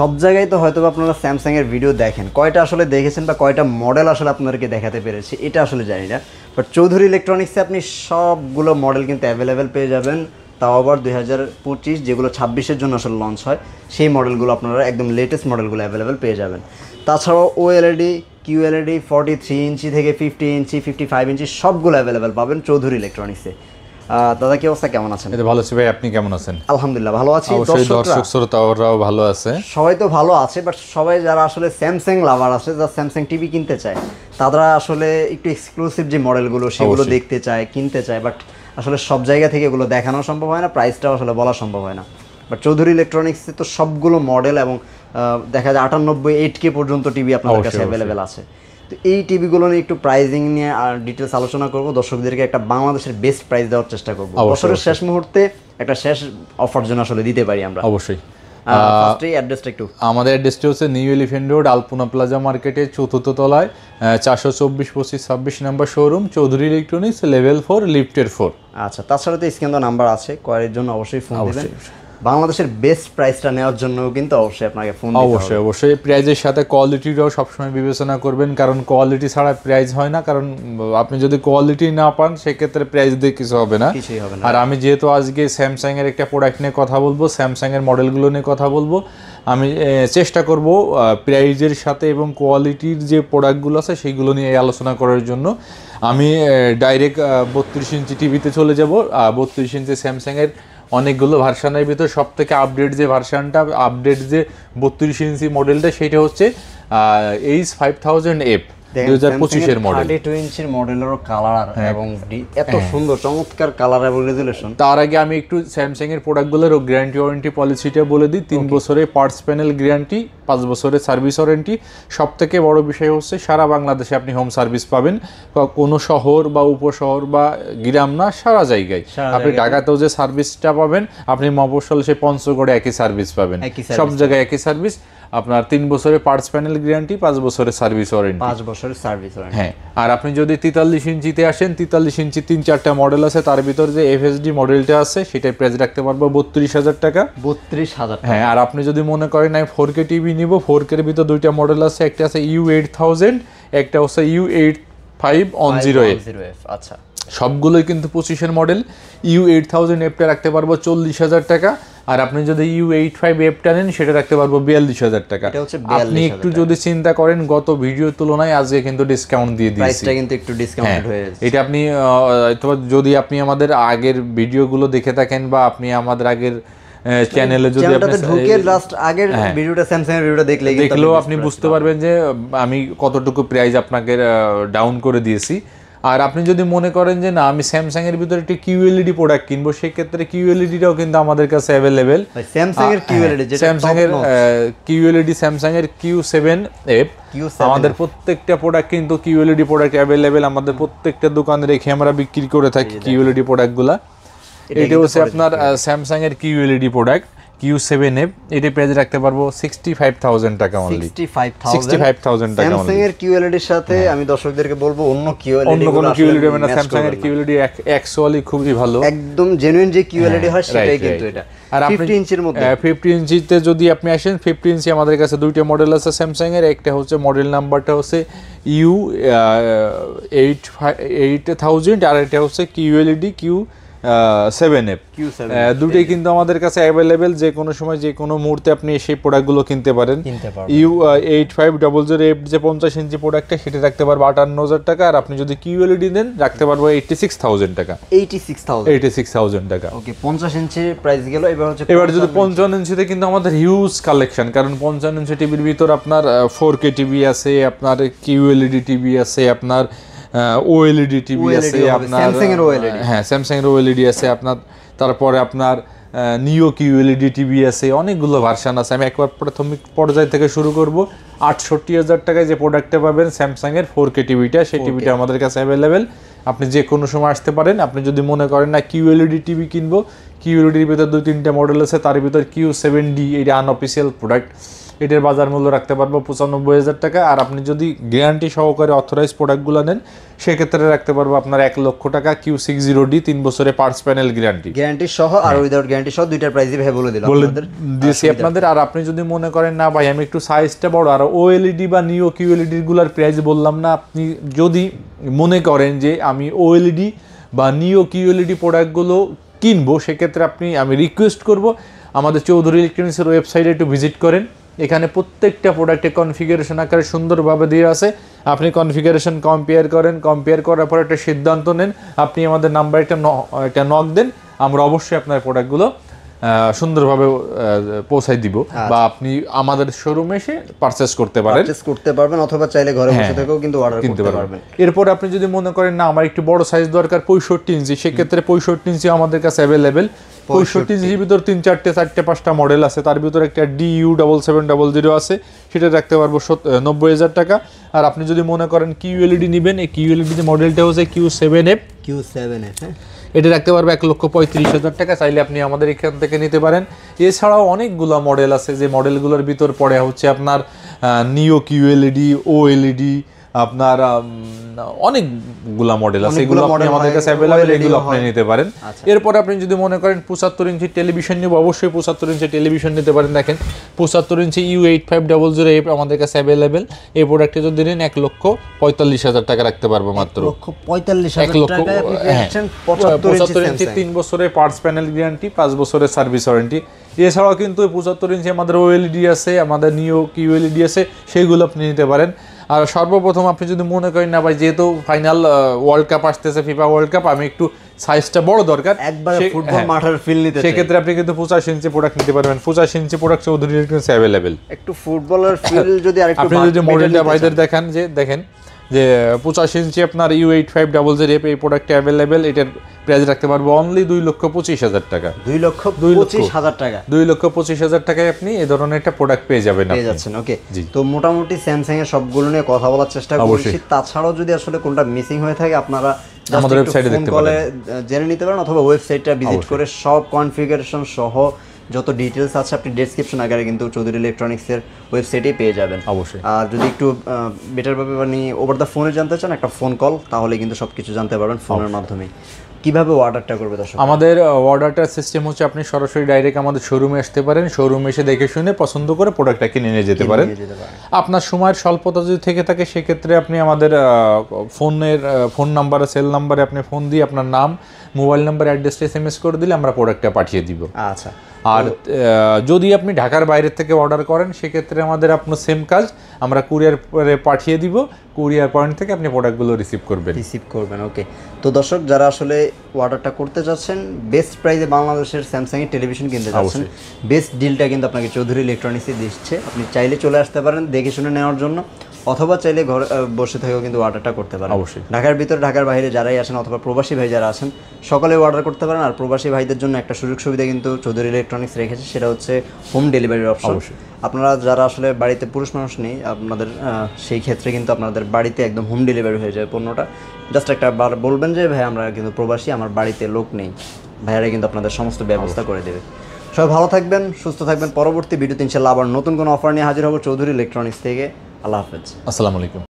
সব জায়গায় তো হয়তো আপনারা স্যামসাং এর ভিডিও দেখেন, কয়টা আসলে দেখেছেন বা কয়টা মডেল আসলে আপনাদেরকে দেখাতে পেরেছি এটা আসলে জানি না। বাট চৌধুরী ইলেকট্রনিক্সে আপনি সবগুলো মডেল কিন্তু অ্যাভেলেবেল পেয়ে যাবেন, তাও আবার 2025 যেগুলো 26-এর জন্য আসলে লঞ্চ হয় সেই মডেলগুলো আপনারা একদম লেটেস্ট মডেলগুলো অ্যাভেলেবেল পেয়ে যাবেন। তাছাড়াও ওএলইডি, কিউএলইডি 43 ইঞ্চি থেকে 50 ইঞ্চি 55 ইঞ্চি সবগুলো অ্যাভেলেবেল পাবেন চৌধুরী ইলেকট্রনিক্সে। দাদা কি অবস্থা, কেমন আছেন? এটা ভালো আছি ভাই, আপনি কেমন আছেন? আলহামদুলিল্লাহ ভালো আছি। দর্শক শ্রোতারাও ভালো আছে, সবাই তো ভালো আছে, বাট সবাই যারা আসলে স্যামসাং লাভার আছে, যারা স্যামসাং টিভি কিনতে চায়, তারা আসলে একটু এক্সক্লুসিভ যে মডেলগুলো সেগুলো দেখতে চায়, কিনতে চায়, বাট আসলে সব জায়গা থেকে এগুলো দেখানো সম্ভব হয় না, প্রাইসটাও আসলে বলা সম্ভব হয় না। বাট চৌধুরী ইলেকট্রনিক্সে তো সবগুলো মডেল এবং দেখা যায় 98 8K পর্যন্ত টিভি আপনাদের কাছে অ্যাভেলেবেল আছে। তো এই টিভিগুলো নিয়ে একটু প্রাইজিং নিয়ে আর ডিটেলস আলোচনা করব, দর্শকদেরকে একটা বাংলাদেশের বেস্ট প্রাইস দেওয়ার চেষ্টা করব, বছরের শেষ মুহূর্তে একটা শেষ অফার জন্য আসলে দিতে পারি আমরা। অবশ্যই। অ্যাড্রেসটা একটু আমাদের অ্যাড্রেসটা হচ্ছে নিউ এলিফ্যান্ট রোড, আলপনা প্লাজা মার্কেটের 4th তলায় 424-25-26 number showroom, Chowdhury electronics, level 4, লিফটের 4। আচ্ছা, তাছাড়া তো স্ক্যান নাম্বার আছে, কয়ের জন্য অবশ্যই ফোন দিবেন। বাংলাদেশের বেস্ট প্রাইসটা নেওয়ার জন্য কিন্তু অবশ্যই আপনাকে ফোন দিতে হবে। অবশ্যই প্রাইজের সাথে কোয়ালিটিটাও সবসময় বিবেচনা করবেন, কারণ কোয়ালিটি ছাড়া প্রাইস হয় না, কারণ আপনি যদি কোয়ালিটি না পান সেক্ষেত্রে প্রাইস দিয়ে কিছু হবে না। আর আমি যেহেতু আজকে স্যামসাং এর একটা প্রোডাক্ট নিয়ে কথা বলবো, স্যামসাং এর মডেলগুলো নিয়ে কথা বলবো, আমি চেষ্টা করব প্রাইজের সাথে এবং কোয়ালিটির যে প্রোডাক্টগুলো আছে সেইগুলো নিয়ে আলোচনা করার জন্য। আমি ডাইরেক্ট 32 ইঞ্চি টিভিতে চলে যাব। 32 ইঞ্চি স্যামসাং এর অনেকগুলো ভার্সানের ভিতর সব থেকে আপডেট যে ভার্সানটা, আপডেট যে 32 ইঞ্চি মডেলটা, সেটা হচ্ছে H5000F 2025 এর মডেল। 32 ইঞ্চির মডেলের কালার এবং এত সুন্দর চমৎকার কালার এবং রেজুলেশন। তার আগে আমি একটু স্যামসাং এর প্রোডাক্টগুলোর গ্যারান্টি ওয়ারেন্টি পলিসিটা বলে দিই। 3 বছরের পার্টস প্যানেল গ্যারান্টি, 5 বছরের সার্ভিস ওয়ারেন্টি। সব থেকে বড় বিষয় হচ্ছে সারা বাংলাদেশে আপনি হোম সার্ভিস পাবেন, কোনো শহর বা উপশহর বা গ্রাম না, সারা জায়গায়। আপনি ঢাকাতেও যে সার্ভিসটা পাবেন, আপনি মফস্বল সে পঞ্চগড়ে একই সার্ভিস পাবেন, সব জায়গায় একই সার্ভিস। আপনার 3 বছরের পার্টস প্যানেল গ্যারান্টি, 5 বছরের সার্ভিস ওয়ারেন্টি। 5 বছরের সার্ভিস ওয়ারেন্টি। হ্যাঁ, আর আপনি যদি 43 ইঞ্চিতে আসেন, 43 ইঞ্চি 3-4টা মডেল আছে, তার ভিতর যে এফএসডি মডেলটা আছে সেটাই প্রাইস রাখতে পারবো 32,000 টাকা। 32,000। হ্যাঁ, আর আপনি যদি মনে করেন আমি 4K টিভি নিব, 4K এর ভিতর 2টা মডেল আছে, একটা আছে U8000, একটা হচ্ছে U8510F। আচ্ছা, সবগুলোই কিন্তু 25-এর মডেল। U8000Fটা রাখতে পারবো 40,000 টাকা, আর আপনি যদি U85Fটা নেন সেটা রাখতে পারবো 42,000 টাকা। আপনি একটু যদি চিন্তা করেন, গত ভিডিওর তুলনায় আজকে কিন্তু ডিসকাউন্ট দিয়ে দিয়েছি, প্রাইসটা কিন্তু একটু ডিসকাউন্টেড হয়ে গেছে। এটা আপনি যদি আপনি আমাদের আগের ভিডিওগুলো দেখে থাকেন বা আপনি আমাদের আগের চ্যানেলে যদি আপনি ঢুকে লাস্ট আগের ভিডিওটা, স্যামসাং এর ভিডিওটা দেখলেও আপনি বুঝতে পারবেন যে আমি কতটুকু প্রাইস আপনাকে ডাউন করে দিয়েছি। আর আপনি যদি মনে করেন যে না, আমি স্যামসাং এর ভিতরে একটি কিউএলইডি প্রোডাক্ট কিনবো, সেক্ষেত্রে কিউএলইডিটাও কিন্তু আমাদের কাছে অ্যাভেলেবেল। স্যামসাং এর কিউএলইডি, যেটা স্যামসাং এর কিউএলইডি, স্যামসাং এর Q7F। আমাদের প্রত্যেকটা প্রোডাক্ট কিন্তু কিউএলইডি প্রোডাক্ট অ্যাভেলেবেল, আমাদের প্রত্যেকটা দোকানে রেখে আমরা বিক্রি করে থাকি কিউএলইডি প্রোডাক্টগুলা। এটা হচ্ছে আপনার স্যামসাং এর কিউএলইডি প্রোডাক্ট Q7F। এটা প্রাইস রাখতে পারবো 65,000 টাকা অনলি। 65,000 টাকা স্যামসাং এর কিউএলইডির সাথে আমি দর্শকদেরকে বলবো অন্য কোনো কিউএলইডি মানে স্যামসাং এর কিউএলইডি অ্যাকচুয়ালি খুবই ভালো, একদম জেনুইন যে কিউএলইডি হয় সেটাই কিন্তু এটা। আর 50 ইঞ্চির মধ্যে 50 ইঞ্চিতে যদি আপনি আসেন, 50 ইঞ্চি আমাদের কাছে 2টা মডেল আছে স্যামসাং এর। একটা হচ্ছে মডেল নাম্বারটা হচ্ছে U8000, আর এটা হচ্ছে কিউএলইডি Q7F। দুটোই কিন্তু আমাদের কাছে অ্যাভেলেবেল, যে কোনো সময় যে কোনো মুহূর্তে আপনি সেই প্রোডাক্টগুলো কিনতে পারেন। U8500F যে 50 ইঞ্চি প্রোডাক্টটা, সেটা রাখতে পারবো 58,000 টাকা, আর আপনি যদি কিউএলইডি দেন রাখতে পারবো 86,000 টাকা। 86,000 টাকা। ওকে, 50 ইঞ্চির প্রাইস গেল। এবার যদি 55 ইঞ্চিতে কিন্তু আমাদের হিউজ কালেকশন, কারণ 55 ইঞ্চি টিভির ভিতর আপনার 4K টিভি আছে, আপনার কিউএলইডি টিভি আছে, আপনার ওএলইডি টিভি আছে, আপনার স্যামসাং এর ওএলইডি আছে আপনার, তারপরে আপনার নিও কিউএলইডি টিভি আছে, অনেকগুলো ভার্সন আছে। আমি একবার প্রাথমিক পর্যায় থেকে শুরু করব। 68,000 টাকায় যে প্রোডাক্টটা পাবেন স্যামসাং এর 4K টিভিটা, সেই টিভিটা আমাদের কাছে অ্যাভেলেবেল। আপনি যে কোনো সময় আসতে পারেন। আপনি যদি মনে করেন না কিউএলইডি টিভি কিনবো, কিউএলইডির ভিতর 2-3টা মডেল আছে, তার ভিতর Q7D, এটা আনঅফিসিয়াল প্রোডাক্ট। এটার বাজার মূল্য রাখতে পারবো 95,000 টাকা। আর আপনি যদি গ্যারান্টি সহকারে অথরাইজ প্রোডাক্টগুলো নেন সেক্ষেত্রে রাখতে পারবো আপনার 1 লক্ষ টাকা Q60D 3 বছরের পার্টস প্যানেল গ্যারান্টি সহ আর উইদাউট গ্যারান্টি সহ দুইটার প্রাইসই ভাই বলে দিয়েছি আপনাদের। আর আপনি যদি মনে করেন না ভাই আমি একটু সাইজটা বড়, আর OLED বা নিও QLED গুলার প্রাইস বললাম না, আপনি যদি মনে করেন যে আমি OLED বা নিও QLED প্রোডাক্টগুলো কিনবো সেক্ষেত্রে আমি রিকোয়েস্ট করব আমাদের চৌধুরী ইলেকট্রনিক্সের ওয়েবসাইটে একটু ভিজিট করেন। এখানে প্রত্যেকটা প্রোডাক্টে কনফিগারেশন আকারে সুন্দরভাবে দেওয়া আছে, আপনি কনফিগারেশন কম্পেয়ার করার পর একটা সিদ্ধান্ত নেন। আপনি আমাদের নাম্বারে একটা নক দেন, আমরা অবশ্যই আপনার প্রোডাক্টগুলো সুন্দরভাবে পৌঁছাই দিব, বা আপনি আমাদের শোরুমে এসে পারচেজ করতে পারবেন অথবা চাইলে ঘরে বসে থেকেও কিন্তু অর্ডার করতে পারবেন। এরপর আপনি যদি মনে করেন না আমার একটু বড় সাইজ দরকার 65 ইঞ্চি, সেক্ষেত্রে 65 ইঞ্চি আমাদের কাছে অ্যাভেলেবেল। 65 ইঞ্চির ভিতর 3-4-5টা মডেল আছে, তার ভিতরে একটা DU7700 আছে, সেটা রাখতে পারবো 90,000 টাকা। আর আপনি যদি মনে করেন QLED নেবেন, এই QLED মডেলটা হচ্ছে Q7F, এটা রাখতে পারবো 1,35,000 টাকা। চাইলে আপনি আমাদের এখান থেকে নিতে পারেন। এছাড়াও অনেকগুলো মডেল আছে, যে মডেলগুলোর ভিতর পড়ে হচ্ছে আপনার নিও QLED, OLED, আপনার অনেকগুলা মডেল আছে, এগুলো আপনি আমাদের কাছে অ্যাভেলেবেল, এগুলো আপনি নিতে পারেন। এরপর আপনি যদি মনে করেন 75 ইঞ্চি টেলিভিশন নিব, অবশ্যই 75 ইঞ্চি টেলিভিশন নিতে পারেন। দেখেন 75 ইঞ্চি U8500 আমাদের কাছে অ্যাভেলেবেল। এই প্রোডাক্টে যদি নেন 1,45,000 টাকা রাখতে পারবো মাত্র। 75 ইঞ্চি 3 বছরের পার্টস প্যানেল গ্যারান্টি, 5 বছরের সার্ভিস ওয়ারেন্টি। এছাড়াও কিন্তু 75 ইঞ্চি আমাদের OLED আছে, আমাদের নিও QLED আছে, সেইগুলো আপনি নিতে পারেন। আর সর্বপ্রথম আপনি যদি মনে করেন না ভাই যেহেতু ফাইনাল ওয়ার্ল্ড কাপ আসতেছে, ফিফা ওয়ার্ল্ড কাপ, আমি একটু সাইজটা বড় দরকার, একবারে ফুটবল মাঠের ফিল নিতে চাই, সেক্ষেত্রে আপনি কিন্তু 25 ইঞ্চি প্রোডাক্ট নিতে পারবেন। 25 ইঞ্চি প্রোডাক্ট চৌধুরী ইলেকট্রনিক্সে অ্যাভেলেবেল। একটু ফুটবলের ফিল যদি আরেকটু আপনি যদি মডেলটা ভাইদের দেখেন যে 25 ইঞ্চি আপনার U8500 এই প্রোডাক্টটা অ্যাভেলেবেল। এটার প্রাইস রাখতে পারবো অনলি 2,25,000 টাকা। 2,25,000 টাকা, 2,25,000 টাকায় আপনি এই ধরনের একটা প্রোডাক্ট পেয়ে যাচ্ছেন। ওকে, তো মোটামুটি স্যামসাং এর সবগুলো নিয়ে কথা বলার চেষ্টা করছি। তাছাড়াও যদি আসলে কোনটা মিসিং হয়ে থাকে আপনারা আমাদের ওয়েবসাইটে দেখতে পারেন, জেনে নিতে পারেন, অথবা ওয়েবসাইটটা ভিজিট করে সব কনফিগারেশন সহ যত ডিটেলস আছে আপনি ডেসক্রিপশন আকারে কিন্তু চৌধুরী ইলেকট্রনিক্সের ওয়েবসাইটেই পেয়ে যাবেন। অবশ্যই। আর যদি একটু বেটার ভাবে মানে ওভার দ্য ফোনে জানতে চান, একটা ফোন কল, তাহলে কিন্তু সবকিছু জানতে পারবেন ফোনের মাধ্যমে। কিভাবে অর্ডারটা করবে দর্শক? আমাদের অর্ডারটার সিস্টেম হচ্ছে আপনি সরাসরি ডাইরেক্ট আমাদের শোরুমে আসতে পারেন, শোরুমে এসে দেখে শুনে পছন্দ করে প্রোডাক্টটা কিনে নিয়ে যেতে পারেন। আপনার সময়ের স্বল্পতা যদি থেকে থাকে সেক্ষেত্রে আপনি আমাদের ফোন নাম্বারে, সেল নাম্বারে আপনি ফোন দিয়ে আপনার নাম, মোবাইল নাম্বার, অ্যাড্রেসটা SMS করে দিলে আমরা প্রোডাক্টটা পাঠিয়ে দিব। আচ্ছা। আর যদি আপনি ঢাকার বাইরে থেকে অর্ডার করেন সেক্ষেত্রে আমাদের আপনার সেম কাজ, আমরা কুরিয়ার পাঠিয়ে দিব, কুরিয়ার পয়েন্ট থেকে আপনি প্রোডাক্টগুলো রিসিভ করবেন। ওকে, তো দর্শক যারা আসলে অর্ডারটা করতে যাচ্ছেন, বেস্ট প্রাইসে বাংলাদেশের স্যামসাং এর টেলিভিশন কিনতে যাচ্ছেন, বেস্ট ডিলটা কিন্তু আপনাকে চৌধুরী ইলেকট্রনিক্সই দিচ্ছে। আপনি চাইলে চলে আসতে পারেন দেখে শুনে নেওয়ার জন্য, অথবা চাইলে ঘরে বসে থেকেও কিন্তু অর্ডারটা করতে পারেন। অবশ্যই। ঢাকার ভিতরে, ঢাকার বাইরে যারাই আছেন, অথবা প্রবাসী ভাই যারা আছেন, সকলে অর্ডার করতে পারেন। আর প্রবাসী ভাইদের জন্য একটা সুযোগ সুবিধা কিন্তু চৌধুরী ইলেকট্রনিক্স রেখেছে, সেটা হচ্ছে হোম ডেলিভারির অপশন। আপনারা যারা আসলে বাড়িতে পুরুষ মানুষ নেই, আপনাদের সেই ক্ষেত্রে কিন্তু আপনাদের বাড়িতে একদম হোম ডেলিভারি হয়ে যায় পণ্যটা। জাস্ট একটা বার বলবেন যে ভাই আমরা কিন্তু প্রবাসী, আমার বাড়িতে লোক নেই, ভাইয়ারা কিন্তু আপনাদের সমস্ত ব্যবস্থা করে দেবে। সবাই ভালো থাকবেন, সুস্থ থাকবেন। পরবর্তী ভিডিওতে ইনশাআল্লাহ আবার নতুন কোনো অফার নিয়ে হাজির হব চৌধুরী ইলেকট্রনিক্স থেকে। আল্লাহ হাফেজ, আসসালামু আলাইকুম।